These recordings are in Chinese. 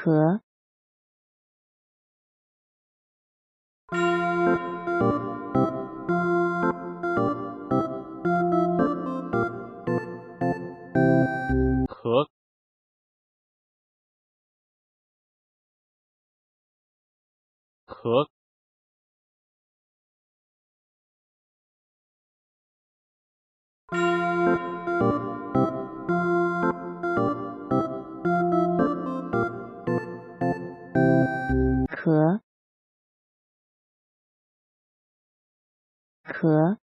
壳，壳，壳，壳，壳，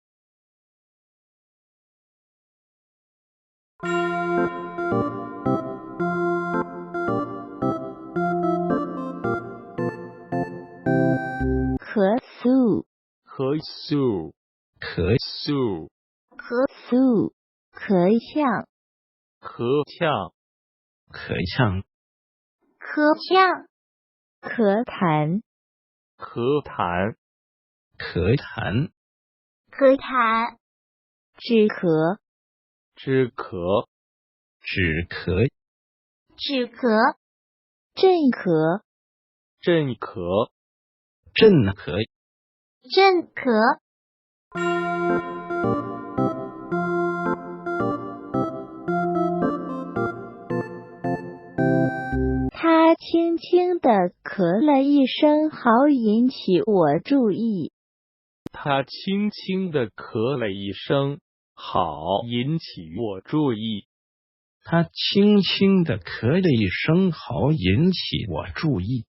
咳嗽，咳嗽，咳嗽，咳嗽，咳呛，咳呛，咳呛，咳呛，咳痰，咳痰，咳痰，咳痰，止咳，止咳，止咳，止咳，镇咳，镇咳，镇咳，镇咳。他轻轻地咳了一声，好引起我注意。他轻轻地咳了一声，好引起我注意。他轻轻地咳了一声，好引起我注意。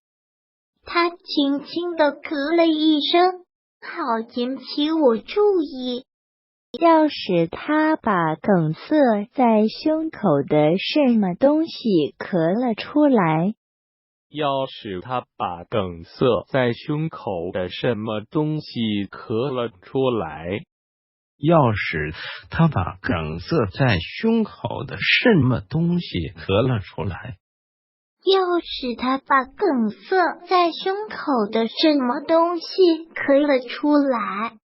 他轻轻地咳了一声，好引起我注意。要使他把梗塞在胸口的什么东西咳了出来。要使他把梗塞在胸口的什么东西咳了出来。要使他把梗塞在胸口的什么东西咳了出来。要使他把梗塞在胸口的什么东西咳了出来。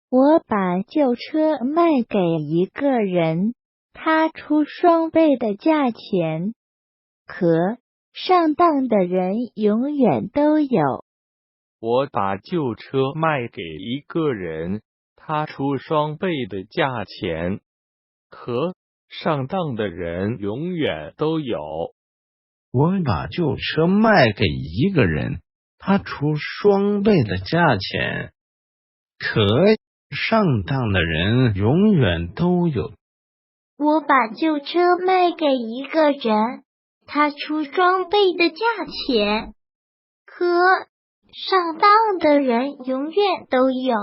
我把旧车卖给一个人，他出双倍的价钱。咳，上当的人永远都有。我把旧车卖给一个人，他出双倍的价钱。咳，上当的人永远都有。我把旧车卖给一个人，他出双倍的价钱。咳，上当的人永远都有。我把旧车卖给一个人，他出双倍的价钱。咳，上当的人永远都有。